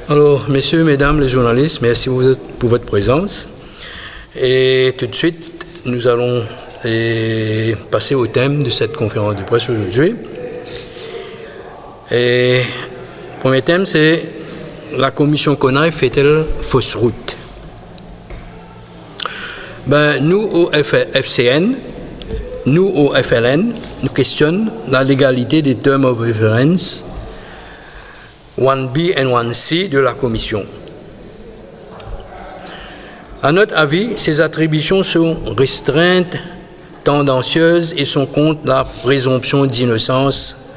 Alors, messieurs, mesdames les journalistes, merci pour votre présence. Et tout de suite, nous allons passer au thème de cette conférence de presse aujourd'hui. Et le premier thème, c'est la commission CONAIE fait-elle fausse route? Nous, au FCN, nous, au FLN, nous questionnons la légalité des terms of reference 1B et 1C de la Commission. À notre avis, ces attributions sont restreintes, tendancieuses et sont contre la présomption d'innocence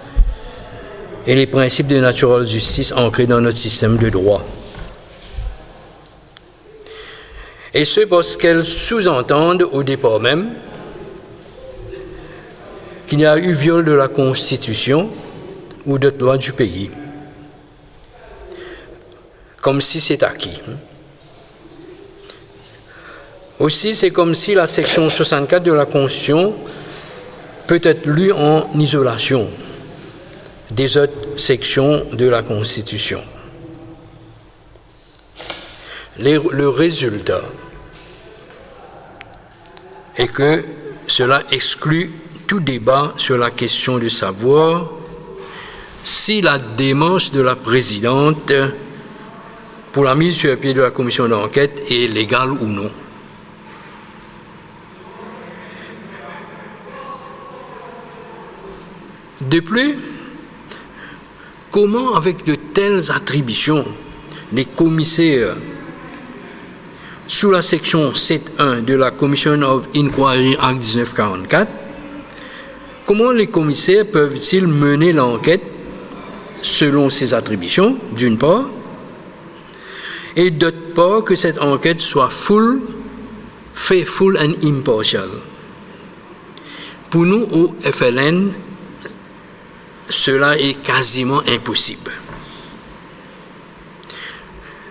et les principes de natural justice ancrés dans notre système de droit. Et ce parce qu'elles sous-entendent au départ même qu'il y a eu viol de la Constitution ou d'autres lois du pays, comme si c'est acquis. Aussi, c'est comme si la section 64 de la Constitution peut être lue en isolation des autres sections de la Constitution. Le résultat est que cela exclut tout débat sur la question de savoir si la démarche de la présidente pour la mise sur pied de la commission d'enquête est légale ou non. De plus, comment avec de telles attributions, les commissaires sous la section 7.1 de la Commission of Inquiry Act 1944, comment les commissaires peuvent-ils mener l'enquête selon ces attributions, d'une part, et d'autre part que cette enquête soit faithful and impartial. Pour nous, au FLN, cela est quasiment impossible.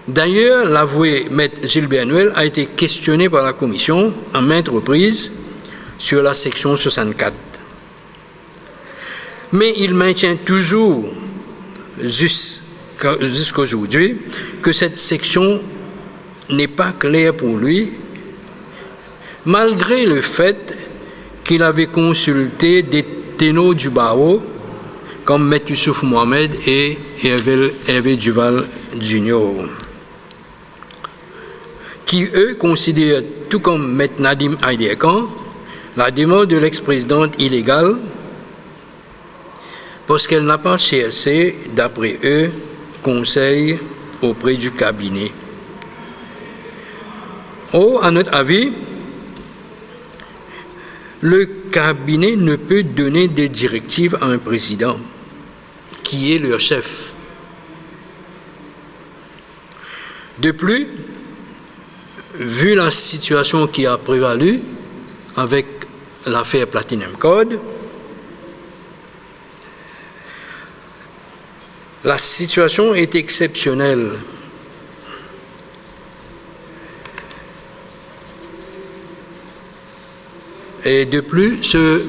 D'ailleurs, l'avoué maître Gilbert Noël a été questionné par la commission à maintes reprises sur la section 64. Mais il maintient toujours, jusqu'aujourd'hui, que cette section n'est pas claire pour lui, malgré le fait qu'il avait consulté des ténors du barreau comme M. Youssouf Mohamed et Hervé Duval Jr., qui, eux, considèrent, tout comme M. Nadim Aïdiekan, la démarche de l'ex-présidente illégale parce qu'elle n'a pas cherché, d'après eux, conseil auprès du cabinet. Or, à notre avis, le cabinet ne peut donner des directives à un président qui est leur chef. De plus, vu la situation qui a prévalu avec l'affaire Platinum Code, la situation est exceptionnelle. Et de plus, ce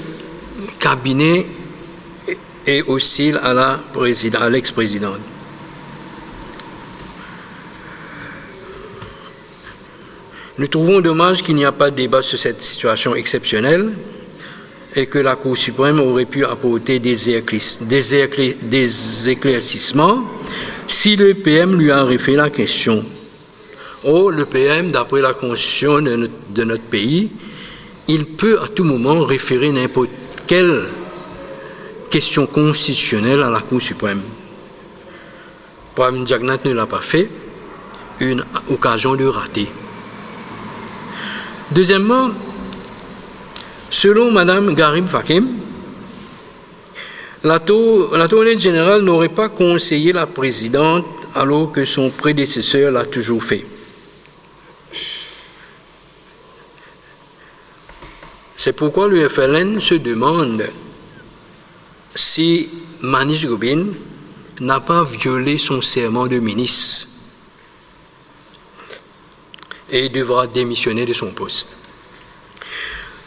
cabinet est hostile à l'ex-présidente. Nous trouvons dommage qu'il n'y a pas de débat sur cette situation exceptionnelle et que la Cour suprême aurait pu apporter des éclaircissements si le PM lui a référé la question. Or, le PM, d'après la Constitution de notre pays, il peut à tout moment référer n'importe quelle question constitutionnelle à la Cour suprême. Pram Jagnat ne l'a pas fait, une occasion de rater. Deuxièmement, selon Mme Garib Fakim, l'attorney général n'aurait pas conseillé la présidente alors que son prédécesseur l'a toujours fait. C'est pourquoi le FLN se demande si Manish Gobin n'a pas violé son serment de ministre et devra démissionner de son poste.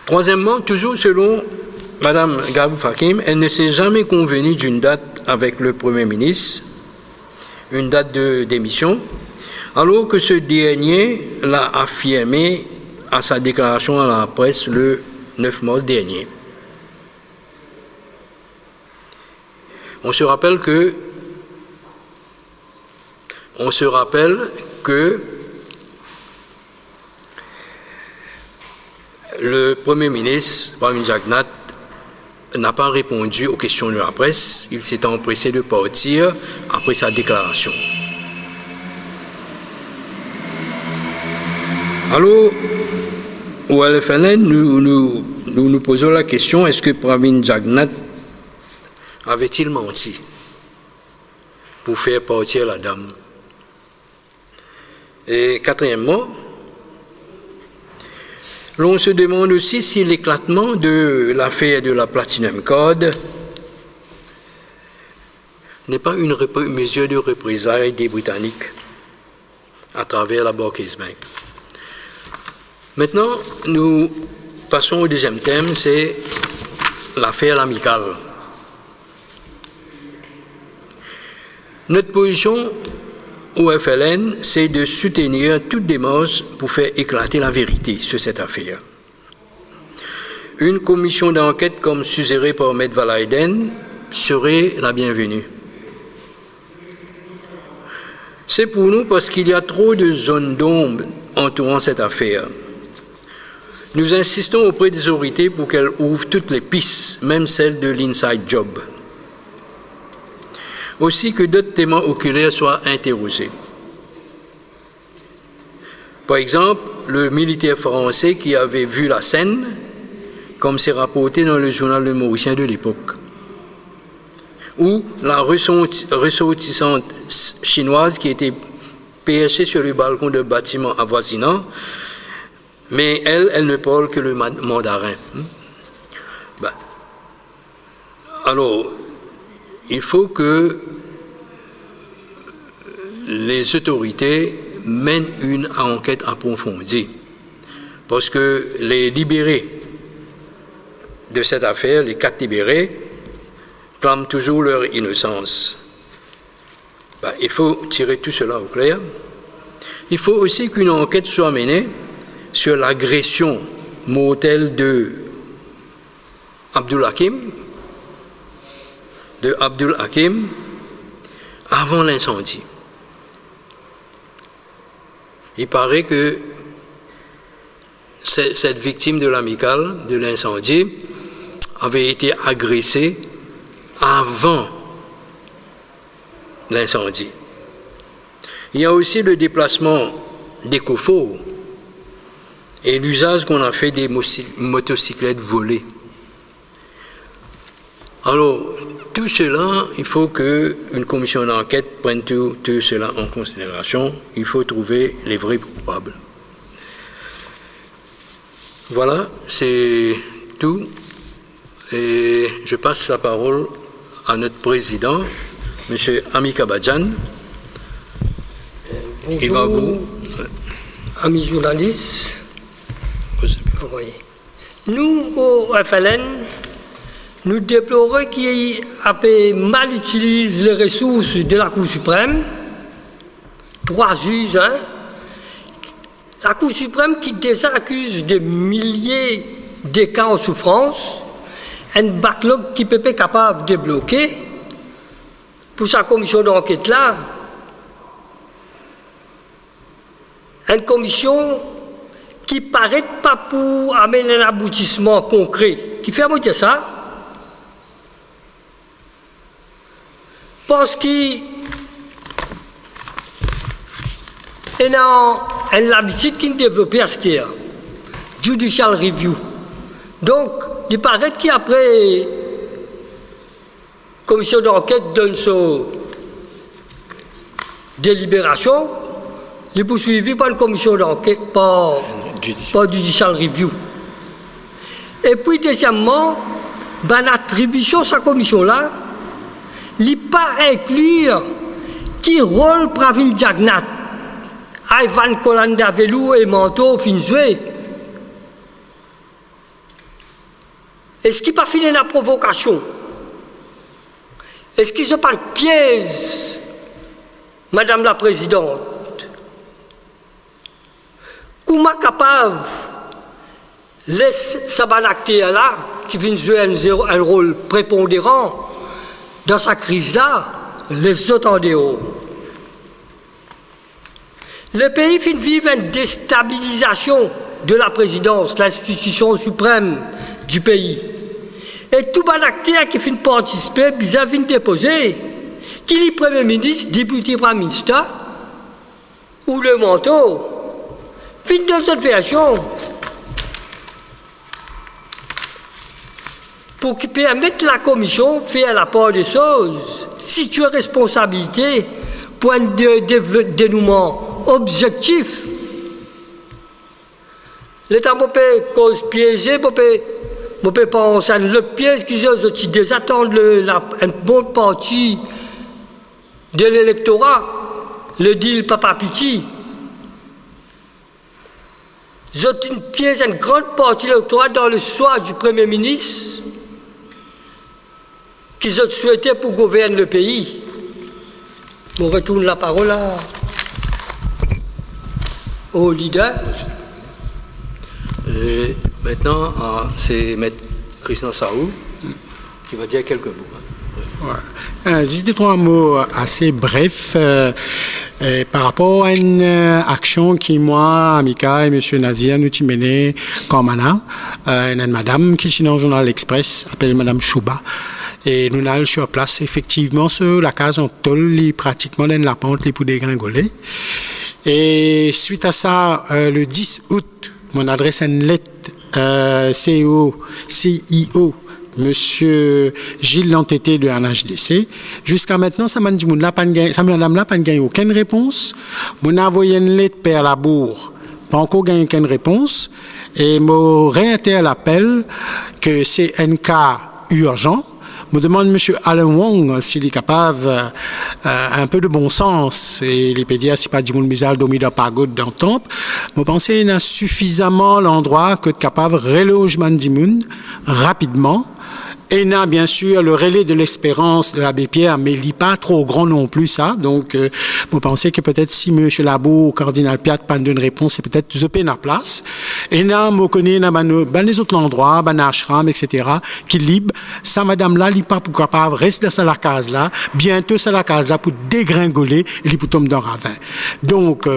Troisièmement, toujours selon Mme Garib Fakim, elle ne s'est jamais convenue d'une date avec le Premier ministre une date de démission, alors que ce dernier l'a affirmé à sa déclaration à la presse le 9 mars dernier. On se rappelle que le Premier ministre, Pravin Jagnnath, n'a pas répondu aux questions de la presse. Il s'est empressé de partir après sa déclaration. Alors, au LFLN, nous posons la question, est-ce que Pravin Jagnnath avait-il menti pour faire partir la dame? Et quatrièmement, l'on se demande aussi si l'éclatement de l'affaire de la Platinum Card n'est pas une mesure de représailles des Britanniques à travers la Barclays Bank. Maintenant, nous passons au deuxième thème, c'est l'affaire L'Amicale. Notre position au FLN, c'est de soutenir toute démarche pour faire éclater la vérité sur cette affaire. Une commission d'enquête comme suggérée par M. Valaiden serait la bienvenue. C'est pour nous parce qu'il y a trop de zones d'ombre entourant cette affaire. Nous insistons auprès des autorités pour qu'elles ouvrent toutes les pistes, même celles de l'inside job. Aussi que d'autres témoins oculaires soient interrogés. Par exemple, le militaire français qui avait vu la scène, comme c'est rapporté dans le journal Le Mauricien de l'époque, ou la ressortissante chinoise qui était perchée sur le balcon de bâtiment avoisinant, mais elle ne parle que le mandarin. Alors, il faut que les autorités mènent une enquête approfondie. Parce que les libérés de cette affaire, les 4 libérés, clament toujours leur innocence. Il faut tirer tout cela au clair. Il faut aussi qu'une enquête soit menée sur l'agression mortelle de Abdul Hakim avant l'incendie. Il paraît que cette victime de l'amicale, de l'incendie, avait été agressée avant l'incendie. Il y a aussi le déplacement des coffres et l'usage qu'on a fait des motocyclettes volées. Alors, tout cela, il faut qu'une commission d'enquête prenne tout cela en considération. Il faut trouver les vrais coupables. Voilà, c'est tout. Et je passe la parole à notre président, M. Amika Badjan. Bonjour, Il va vous... amis journalistes. Nous, au FLN, nous déplorons qu'il mal utilise les ressources de la Cour suprême. 3 juges, la Cour suprême qui désaccuse des milliers de cas en souffrance, un backlog qui peut être capable de débloquer pour sa commission d'enquête-là, une commission qui paraît pas pour amener un aboutissement concret, qui fait aboutir ça, parce qu'il y a une habitude qui est développée à ce qu'il y a, judicial review. Donc, il paraît qu'après commission d'enquête donne sa délibération, il est poursuivi par une commission d'enquête, par judicial review. Et puis, deuxièmement, dans l'attribution de cette commission-là, il n'est pas inclure qui rôle Pravin Jagnnath, Ivan Kolandavelou et Manto Finzoué. Est-ce qu'il n'a pas fini la provocation? Est-ce qu'il se parle piège Madame la Présidente, comment capable laisse sa acteur là, qui vient jouer un rôle prépondérant dans sa crise-là, les autres en dehors. Le pays vit une déstabilisation de la présidence, l'institution suprême du pays. Et tout bon acteur qui finit participer, bizarre vient déposer, qu'il est Premier ministre, député Prime Ministre, ou le manteau, fin de cette version. Pour permettre la commission de faire la part des choses, situer responsabilité, point de dénouement objectif. L'État peut cause piéger, peut penser à l'autre pièce qui désattendent une bonne partie de l'électorat, le deal Papa Piti. Une pièce, une grande partie de l'électorat dans le choix du Premier ministre qu'ils ont souhaité pour gouverner le pays. On retourne la parole au leader. Et maintenant, c'est M. Christian Saou qui va dire quelques mots. Ouais. Juste trois mots assez brefs par rapport à une action qui, moi, Amika et M. Nazir, nous avons menée comme Anna. Une madame qui est dans le journal L'Express, appelle Madame Chouba. Et nous allons sur place, effectivement, sur la case en tôle, pratiquement dans la pente, pour dégringoler. Et suite à ça, le 10 août, mon adresse une lettre CIO, Monsieur Gilles Lantété de NHDC. Jusqu'à maintenant, ça madame là, pas gagné aucune réponse. Mon envoyé une lettre par la bourre, pas encore gagné aucune réponse. Et me réitère l'appel que c'est un cas urgent. Me demande M. Alain Wong s'il est capable un peu de bon sens et les pédiatres si pas du monde misal dormi dans pagode dans temple. Me pensez qu'il y a suffisamment l'endroit que capable relogement du monde rapidement. Et il y a bien sûr le relais de l'espérance de l'abbé Pierre, mais il n'est pas trop grand non plus ça. Donc, vous pensez que peut-être si M. Labo ou Cardinal Piat pas une réponse, c'est peut-être je peine à place. Et là, je connais les autres endroits, ashram, etc., qui libre. Ça, madame là, il n'est pas pour capable reste dans la case là, bientôt ça la case là pour dégringoler et pour tomber dans le ravin. Donc,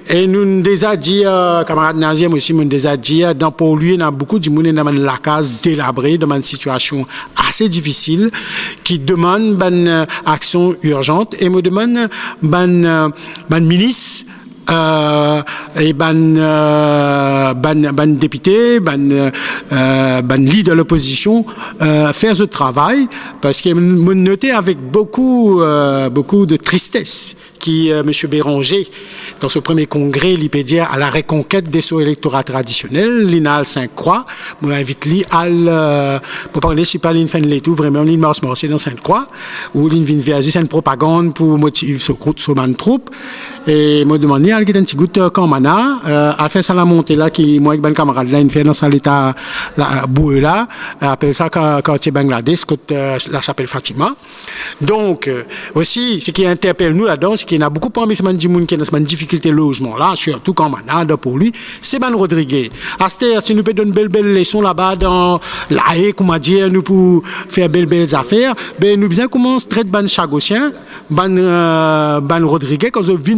et nous déjà dit, camarade Naziem aussi, nous déjà dit, dans pour lui, il y a beaucoup de monde dans la case délabrée, dans une situation assez difficile qui demande une action urgente et me demande ban ministre et ban député, ban leader de l'opposition faire ce travail parce que me noté avec beaucoup de tristesse qui M. Béranger dans ce premier congrès l'IPEDIA à la reconquête des sauts électorats traditionnels l'INAL Sainte-Croix moi invite lui à pour parler si pas l'in les tout vraiment l'in mars morcé dans Sainte-Croix où l'in vient faire une propagande pour motiver ce groupe ce man troupe et me demander à un petit goût comme mana à faire ça la montée là qui moi avec ben camarade là il fait dans ça l'état la boueux là appelle ça quartier Bangladesh côté la chapelle Fatima donc aussi ce qui interpelle nous là-dedans c'est qu'il y a beaucoup parmi ces gens qui ont une difficulté de logement là surtout quand manade pour lui c'est Ben Rodriguez Aster si nous peut donner belle leçon là-bas dans la haie comment dire nous pour faire belles affaires ben nous bien commence traite ban chagosien ban Rodriguez quand on vient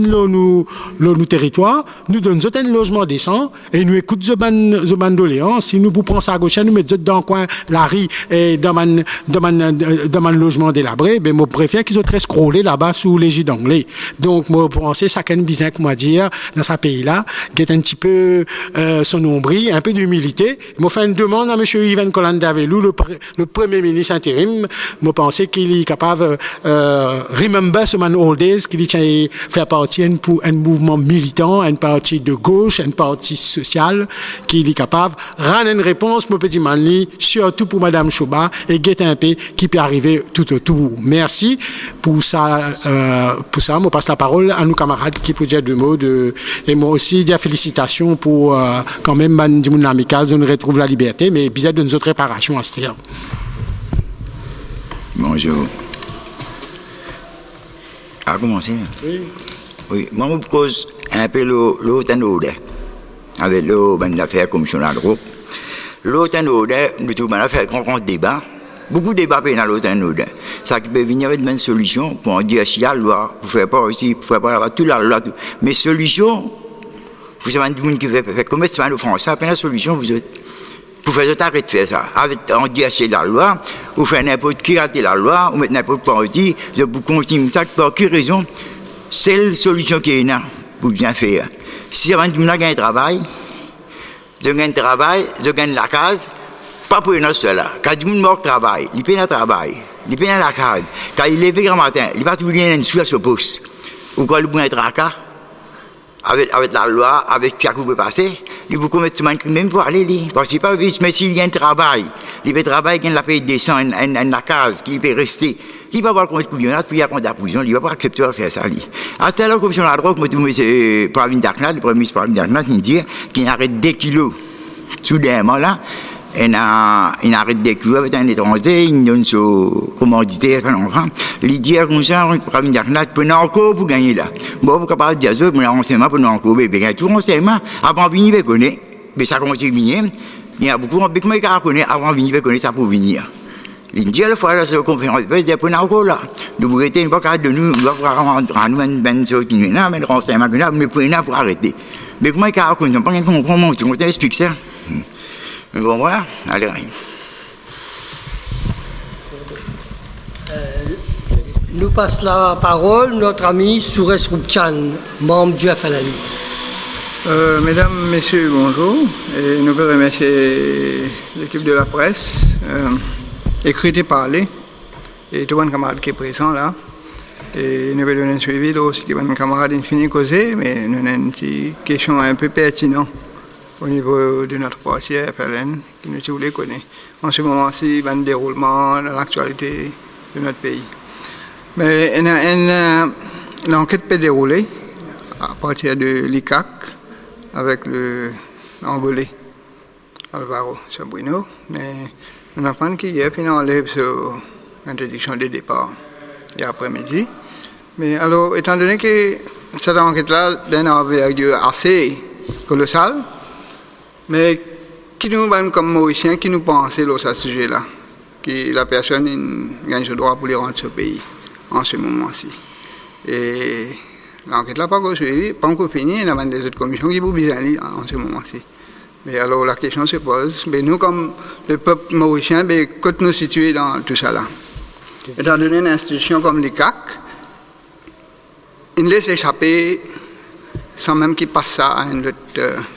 nos territoires nous donne un logement décent et nous écoute the ban doléance si nous pour prendre ça gauche nous mettre dans coin la rue et dans man logement délabré ben moi préfère qu'ils soient scroller là-bas sous l'égide anglais donc moi penser ça qu'un business comment dire dans ce pays là qui est un petit peu son nombril un peu d'humilité moi fait une demande à monsieur Yvan Colandavelou le premier ministre intérim moi penser qu'il est capable remember ce man old days qu'il tient faire partie pour un mouvement militant un parti de gauche un parti social qui est capable rendre une réponse mon petit manli surtout pour madame Chouba et Guet un peu qui peut arriver tout autour merci pour ça moi passe la parole à nos camarades qui peuvent dire deux mots et moi aussi dire félicitations pour quand même du monde amical on retrouve la liberté mais bizarre de nos autres réparations à ce terme. Bonjour. À commencer. Oui. Oui, moi, je cause un peu l'autre avec l'affaire commissionnaire de groupe. L'autre nous trouvons l'affaire grand débat. Beaucoup de débats dans l'autre ça qui peut venir avec une solution pour dire si la loi, vous ne faites pas aussi, vous ne faites pas toute la loi. Mais solution, vous savez, tout le monde qui fait comme ça, le français, après la solution, vous faites arrêter de faire ça. On dit c'est la loi, vous faites n'importe qui rater la loi, vous mettez n'importe quoi aussi, vous continuez ça, pour quelle raison? C'est la solution qui est là pour bien faire. Si avant de gagner un travail, je gagne la case, pas pour une seule là. Quand tout le monde travaille, il paye le travail, il paye la case. Quand il est levé le matin, il va trouver une sous à ce poste. Ou quand il peut être à cas, avec la loi, avec ce qui peut passer, il vous commettre un crime même pour aller là. Parce qu'il n'est pas vite, mais s'il y a un travail, il peut travailler, il a payé descend, la case, qui peut rester. Il va avoir contre couillonnade, puis il va prendre la prison, il va pas accepter de faire ça. À tel la commission de la drogue, moi, je Pravin Daknath, le premier ministre Pravin Daknath, il dit qu'il arrête 2 kilos. Soudainement, là, il arrête 2 kilos avec un étranger, il donne son commandité à un enfant. Il dit comme ça, Pravin Daknath, prenez encore pour gagner là. Bon, vous pouvez dire ça, mais l'enseignement, prenez encore, mais bien, tout l'enseignement, avant de venir, vous connaissez, mais ça commence à venir. Il y a beaucoup de gens qui connaissent, avant de venir, vous connaissez ça pour venir. Il dit à la fois, la conférence, il dit, prenez encore là. Nous arrêtez, pas de nous, nous avons une chose qui nous est là, mais le renseignement que nous avons, mais prenez pour arrêter. Mais comment il y a pas de comprendre, on t'explique ça. Mais bon, voilà, allez. Nous passe la parole notre ami Soures Roupchan, membre du FLN. Mesdames, Messieurs, bonjour. Et nous voulons remercier l'équipe de la presse. Écrit et parlé, et tout le camarade qui est présent là. Et nous allons donner un suivi aussi, qui est camarade infini causé, mais nous avons une petite question un peu pertinente au niveau de notre parti FLN, qui nous tous les connaît. En ce moment-ci, il y a un déroulement dans l'actualité de notre pays. Mais l'enquête peut dérouler à partir de l'ICAC avec l'Angolais Alvaro Sabrino, mais on apprend qu'hier, puis on enlève sur l'interdiction des départs hier après-midi. Mais alors, étant donné que cette enquête-là d'une envergure assez colossale, mais qui nous donne comme Mauriciens, qui nous pense à ce sujet-là, que la personne gagne ce droit pour les rendre ce pays en ce moment-ci. Et l'enquête-là pas encore finie, il y a des autres commissions qui vous visent en ce moment-ci. Mais alors la question se pose, mais nous comme le peuple mauricien, quand nous situons dans tout ça là? Étant donné une institution comme l'ICAC, il laisse échapper sans même qu'il passe ça à un autre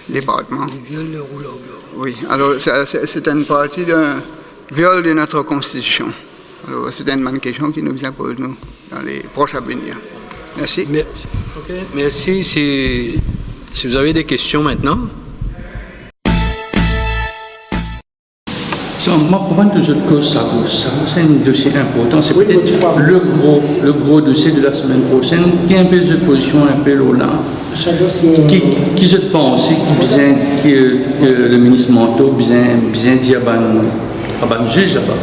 département. Il viole le rouleau blanc. Oui, alors c'est une partie d'un viol de notre constitution. Alors c'est une bonne question qui nous impose nous dans les prochains avenirs. Merci. Okay. Merci. Si vous avez des questions maintenant. Moi, pour moi, de cette cause, c'est un dossier important. C'est peut-être le gros dossier de la semaine prochaine, qui est un peu de position, un peu là. Qui se pense que le ministre Manteau bien dit à un juge là-bas.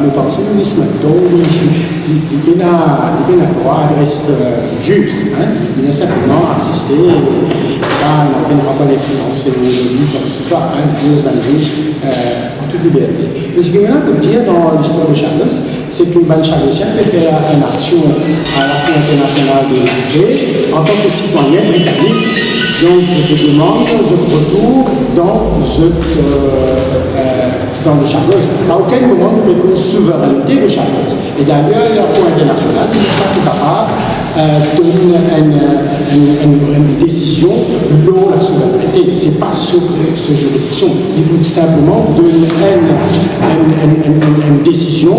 Le parti ministre Manteau, il a droit à adresse juge. Il a simplement assisté à une rencontre d'influence et ce soit un juge en toute liberté. Mais ce que je veux dire dans l'histoire de Charles, c'est que Ban Charlotien peut faire une action à la Cour internationale de la paix en tant que citoyen britannique. Donc je te demande votre retour dans le Charles. À aucun moment nous ne pouvons souveraineté de Charles. Et d'ailleurs, la Cour internationale n'est pas capable de donner une décision dans la souveraineté. Ce n'est pas ce juridiction. Il faut simplement donner une décision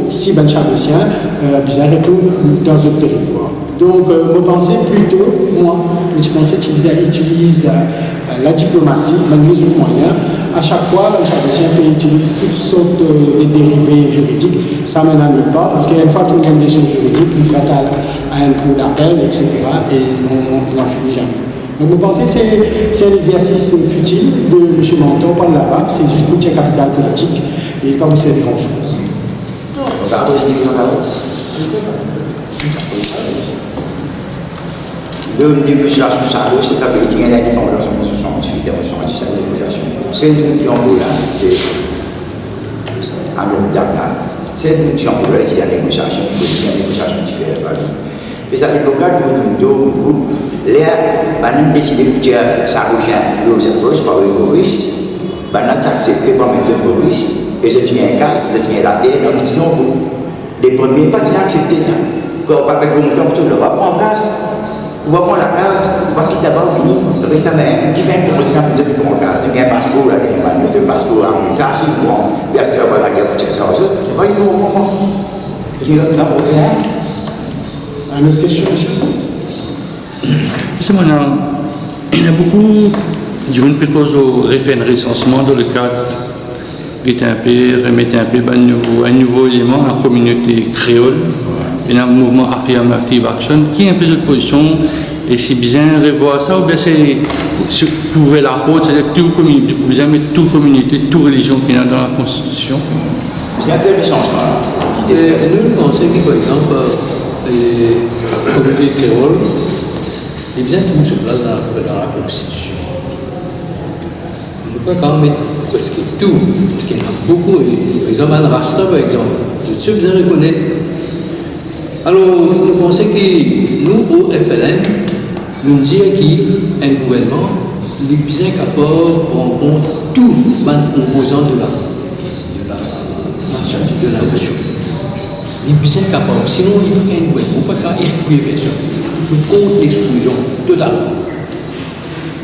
si Ben Charlotien retourne dans un territoire. Donc, je pensais plutôt, je pensais qu'ils utilisent la diplomatie, malgré les moyens. À chaque fois, Ben Charlotien utilise toutes sortes de dérivés juridiques. Ça ne m'en pas, parce qu'une fois qu'il y a une décision juridique, il prête à un coup d'appel, etc. Et on n'en finit jamais. Donc, vous pensez que c'est un exercice futile de M. Manteau, pas de la vague, c'est juste pour tirer capital politique et pas vous servir grand-chose. Le négociation ça, c'est la politique de l'indépendance en 1968 et en 1970, la négociation. C'est une Angola, c'est un autre date. C'est une Angola, c'est la négociation, la négociation différente. Et ça époque-là, nous les banques décidé de dire ça rejoint nos approches par le Boris, banques accepté par M. Boris, et je tiens un casse, je tiens la terre, nous disons les premiers pas accepté ça. Quand on va faire comme temps, on va prendre casse. On va prendre la case, on va quitter d'abord fini. Récemment, qui fait une proposition pour dire qu'on casse, il y a un passeport, là, il y a un passeport, ça, c'est bon. Il y a la guerre pour ça, on va y voir. J'ai l'autre là, Une autre question, monsieur? Justement, il y a beaucoup de gens qui proposent au référendum recensement dans le cadre remettre un peu un nouveau élément à la communauté créole. Il y a un mouvement Affirmative Action qui est un peu de position et si bien revoir ça ou bien c'est trouver la porte, c'est-à-dire toute communauté, vous avez toute communauté, toute religion qui est dans la Constitution. C'est intéressant. Nous pensons que par exemple, la communauté créole est bien tout se place dans la Constitution. On ne peut pas quand même mettre presque tout, parce qu'il y en a beaucoup. Par exemple, un Rasta, par exemple, je suis bien reconnaître. Alors, nous pensons que nous, au FLN, nous disons qu'un gouvernement est bien capable de prendre en compte tous les composants de la nation. Il est bien capable. Sinon, il n'y a pas un gouvernement. On ne peut pas exclure personne. Nous contre l'exclusion totale.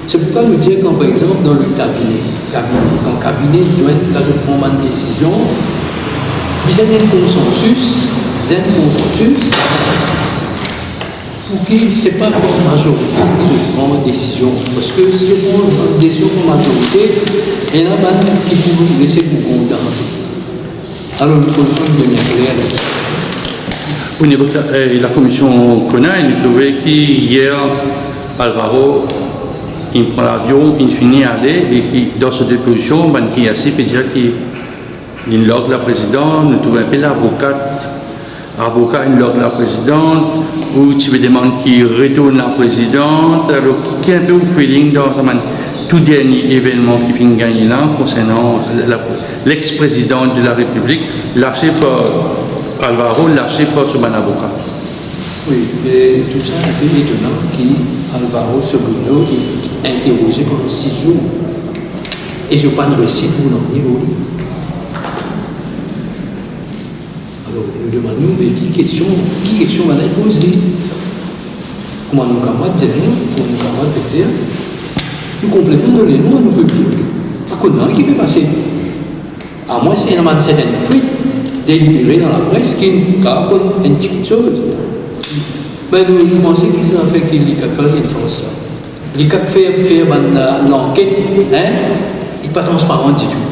C'est pourquoi nous disons quand, par exemple, dans le cabinet, quand le cabinet joint, quand je prends ma décision, il y a un consensus. Pour que ce n'est pas pour la majorité que je prends une décision. Parce que si je prends une décision pour la majorité, il y en a qui peuvent laisser pour compte. Alors, nous position de bien claire là-dessus. Au niveau de la commission CONA, il trouvait qu'hier, Alvaro, il prend l'avion, il finit à aller, et qui, dans cette déposition, il y a assez, peut dire qu'il log la présidente, nous trouvons un peu l'avocat, il log la présidente, ou tu veux demander qui retourne la présidente, alors qui est un peu au feeling dans tout dernier événement qui vient gagner là, concernant l'ex-président de la République, lâché par Alvaro, lâché par son avocat. Oui, et tout ça est un peu étonnant qu'Alvaro Sobrino est interrogé pendant 6 jours. Et je n'ai pas de récit pour l'en dire. Alors, nous demandons, mais qui question va poser? Comment nous camarades disent, comment nous camarades dire, nous complétons les noms à nos publics. Pas qu'on qui peut passer. À moins s'il y a une certaine fuite délibérée dans la presse qui raconte une petite chose. Ben, nous pensons qu'ils ont fait qu'il y a fait ça. Il y a fait l'enquête, il n'est pas transparent du tout.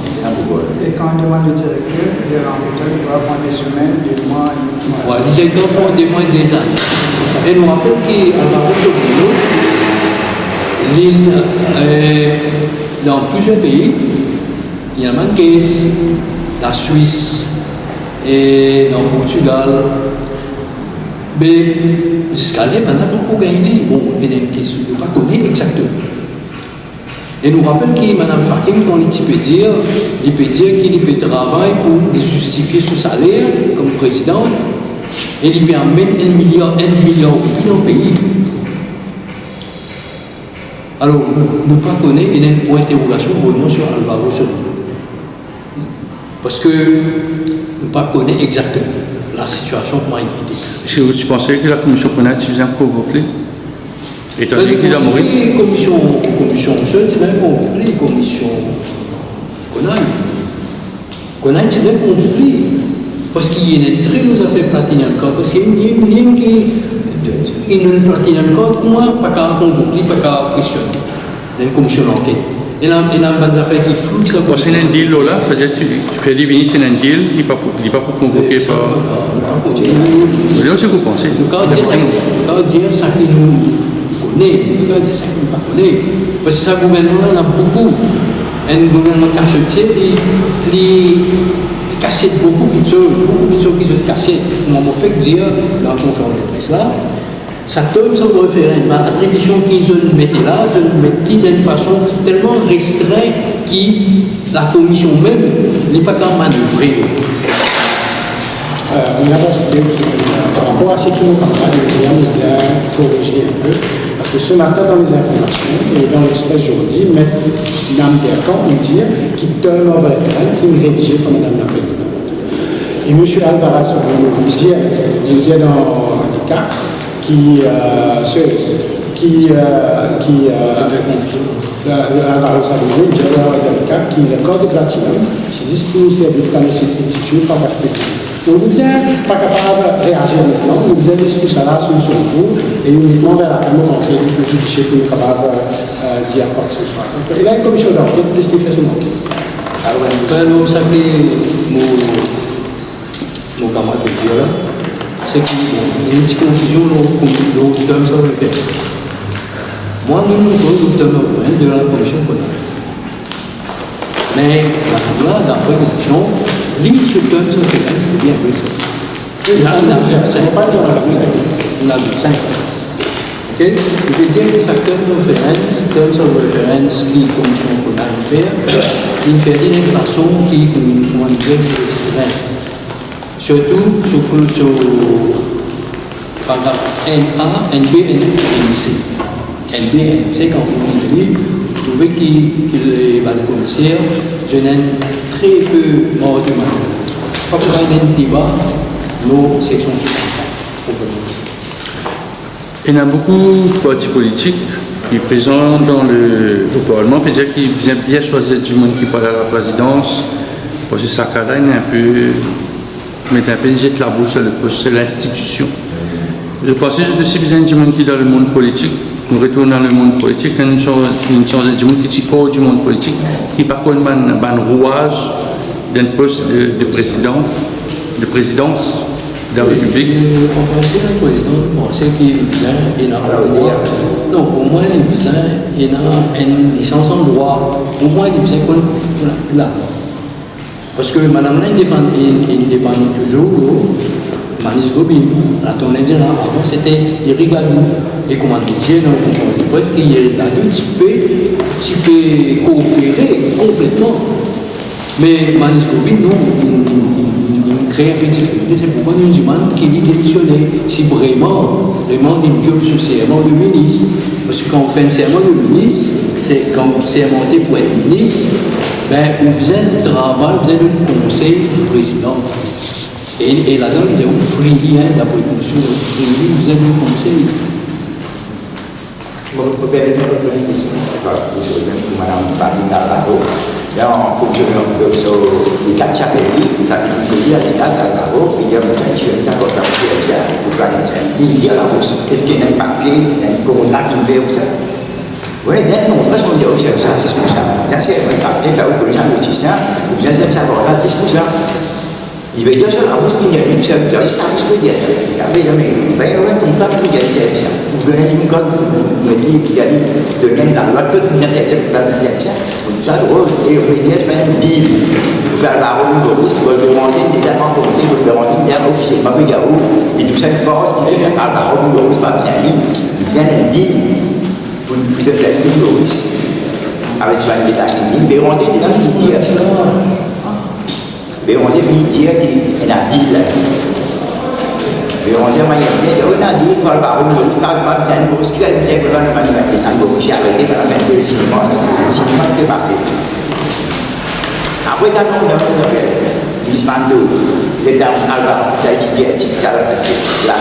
Et quand on demande au directeur, l'enquêteur doit prendre des semaines, des mois, Oui, les directeurs font des mois et des années. Et nous rappelons qu'Alvaro Sobrino, dans plusieurs pays, il y a une caisse, la Suisse et dans le Portugal. Mais jusqu'à là, on n'a pas encore gagné. Bon, il y a une question, on ne pas connaître exactement. Et nous rappelons que Mme Fakim, quand il peut dire qu'il peut travailler pour justifier son salaire comme président, et il peut amener 1 milliard dans le pays. Alors, nous ne pas connaître, il y a une point d'interrogation vraiment sur Alvaro Sobrino. Parce que nous ne pas connaître exactement la situation pour éviter. Est-ce que tu pensais que la commission CONA est suffisamment convoquée? Étant donné qu'il a Maurice. Commission seule, c'est même compris, commission CONA. CONA, c'est même compris. Parce qu'il y a une très nous a fait platiner encore. Parce qu'il y a une qui ne platine encore, moi, pas qu'à convoquer, pas qu'à questionner. Il y a une commission d'enquête. Il y a une affaire qui floue. Parce qu'il y a un deal là, c'est-à-dire que tu fais venir un deal, il n'est pas pour convoquer par. C'est vous pensez. Quand on dit ça qui nous connaît, quand on dit ça qui nous pas connaît, parce que ce gouvernement-là, il y en a beaucoup. Un gouvernement cachetier, il cassette beaucoup de choses qui sont cachées. On m'a fait dire dans la conférence de presse là, Ça tombe sans référendum. L'attribution qu'ils mettaient là, ils le mettent d'une façon tellement restreinte que la commission même n'est pas capable de manœuvrer. D'abord, c'était par rapport à ce qui nous parle, nous a corrigé un peu. Parce que ce matin, dans les informations et dans l'Express aujourd'hui, Mme Berkan nous dit qu'il donne en référence, c'est rédigé par Mme la Présidente. Et M. Alvarez nous dit dans le cas qui avait compris. Alvarez nous dit dans le cas qui le code de platinum, c'est juste pour nous servir dans les institutions, pas respecter. Donc nous n'sommes pas capables de réagir maintenant, nous avons juste tout ça là sur le coup et uniquement vers la fin du conseil du judiciaire pour nous capables de dire quoi que ce soit. Donc, il y a une commission d'enquête, qu'est-ce qu'il fait sur l'enquête? Alors, ça fait mon camarade de dire là, c'est qu'il y a une petite confusion dans le terme sur le référence. Moi, nous avons le terme de la commission qu'on a. Mais là, dans la commission, l'île se donne sur le référence, c'est bien oui, ça. Il a 5. Il a 5. Ok? Je veux dire que ça terme sur le référence qui est la commission qu'on a fait, il fait d'une façon qui, comment dire, restreinte. Surtout sur paragraphe NA, NB, NC. NB, NC, quand vous lisez, vous trouvez qu'il est le commissaire, je n'ai très peu mort de manœuvre. Pas pour un débat, nos sections supplémentaires. Il y a beaucoup de partis politiques qui sont présents dans le Parlement, c'est-à-dire qu'ils viennent bien choisir du monde qui parle à la présidence, parce que ça il est un peu jette la bouche sur le poste, c'est l'institution. Je pense que c'est aussi besoin du monde qui est dans le monde politique. Nous retournons dans le monde politique, il y a une chose du monde qui est hors du monde politique, qui par contre un rouage d'un poste de présidence de la République. En français, le président, c'est qu'il est besoin non, au moins il est besoin une licence en droit, au moins il est besoin qu'on l'a. Parce que madame là, il dépend toujours Manis Gobin, la tournée de là, avant c'était Irigadou. Et comment dire, dans le conseil de presse, qu'Irigadou, tu peux coopérer complètement. Mais Manis Gobin, non, il crée un peu de difficulté. C'est pourquoi nous demandons qu'il est démissionné. Si vraiment le monde viole ce serment de ministre, parce que quand on fait un serment de ministre, c'est quand on sermenté pour être ministre, ben, on faisait un travail, on faisait le conseil du président. Et là-dedans, ils ont frini, d'après la commission, ils faisait le conseil. Bon, vous pouvez aller dans le plan de question. Madame Badina Laro, là, on fonctionne sur les 4 chapelles, ça veut dire que les 4 Laro, il y a un tueur, ça va faire ça, pour faire il dit à la bourse, est-ce qu'il y a un papier, un contact qui fait ça? Oui, bien, non, parce qu'on dit aussi ça, 6%. Bien sûr, on va peut-être là où les gens logiciens, vous allez savoir là, 6%. Il va dire ça, la bourse qui est ça, vous allez savoir ce que dire ça. Il va y avoir un contact qui est ça. Vous donnez une code, vous mettez, vous allez donner la loi que vous avez ça, vous avez ça. Tout ça, et vous voyez, c'est un deal. Vous faites la roue de bourse, vous le demander des affaires pour vous le demander, il y a officiellement le garou, et tout ça, une force qui fait la roue de bourse, pas bien dit, il y a un deal. Vous pouvez faire une bourse avec soin de la clinique, mais on dit dans une dire ça. Mais on dit finit dire qu'il y a un deal là. Mais on dit, il y a un deal pour le baron, quand pas bien une bourse, qui a une bien bonne manifestation, ça ne peut pas arrêter par la peine de cinéma, c'est le cinéma qui est passé. Après, dans le monde, Bismando, l'État Alba, ça a étudié la question de la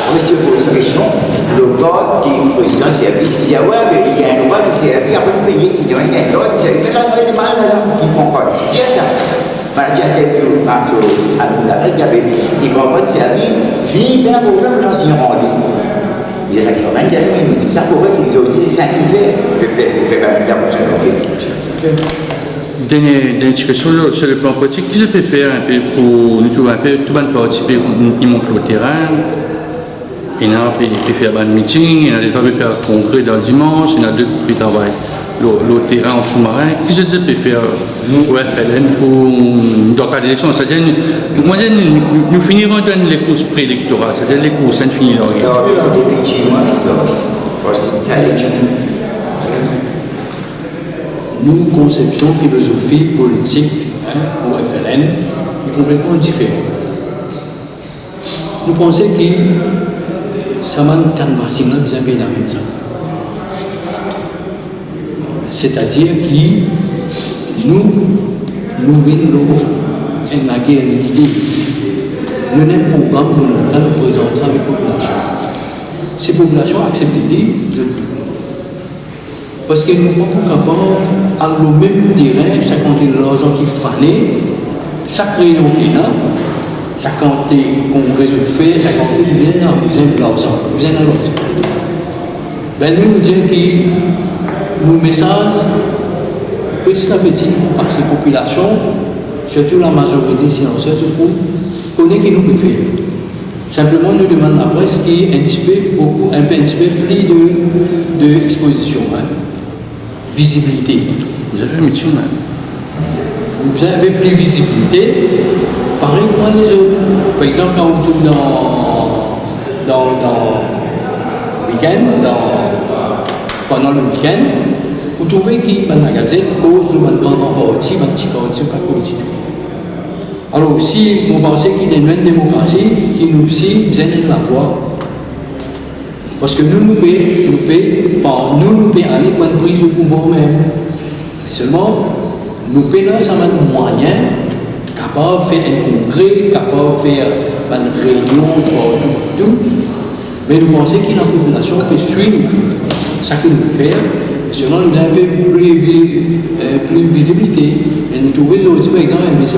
question, le code qui est président service, il dit ouais, mais il y a un droit de service, après le pays, il y a un droit de service, mais là, il y a des mal là, qui ne prend pas. C'est ça. Quand il y a des gens il y avait des grands de service, fini, bien pour eux, j'en suis rendu. Il y a qui ont gagné, tout ça pour eux, ils ont dit 5 000 faits, fait pas une intervention. Dernière question sur le plan politique, qu'est-ce que peut faire un peu pour nous trouver un peu, tout le monde participer, ils montent le terrain, il y en a qui peut faire un meeting, il y en a des gens qui peuvent faire un congrès dans le dimanche, il y en a d'autres qui peuvent travailler le terrain en sous-marin. Qu'est-ce que peut faire pour FLN dans le cas d'élection? C'est-à-dire, nous finirons dans les courses préélectorales, c'est-à-dire les courses, ça ne finit pas. Définitivement, Parce que ça est Nous, conception philosophique, politique, au FLN, est complètement différente. Nous pensons que ça m'a canvassé dans la même temps. C'est-à-dire que nous venons en la guerre l'idée. Nous avons un programme pour nous présenter avec la population. Ces populations acceptent l'idée de nous. Parce que nous ne sommes pas capables, à le même terrain, ça compte l'argent qui fanait, ça crée nos clients, ça compte qu'on réseau de fait, ça compte bien en besoin de l'argent, besoin de l'argent. Ben nous disons que nos messages, petit à petit, par ces populations, surtout la majorité silencieuse, pour connaître ce qu'ils nous peuvent faire. Simplement, nous demandons la presse qui est un petit peu plus d'exposition, visibilité. Vous avez un métier, Vous avez plus de visibilité, pareil pour les autres. Par exemple, quand on tourne dans le week-end, pendant le week-end, vous trouvez qu'il y a un magasin cause de votre grand parti, votre petit parti, pas politique. Alors, si vous pensez qu'il y a une nouvelle démocratie qui nous dit, vous êtes la voie. Parce que nous payons aller pour une prise de pouvoir même. Mais seulement, nous payons ça un moyen capable de faire un congrès, capable de faire une réunion, tout. Mais nous pensons que la population peut suivre ce que nous pouvons faire. Sinon, nous avons plus de visibilité. Et nous trouvons aussi, par exemple, un médecin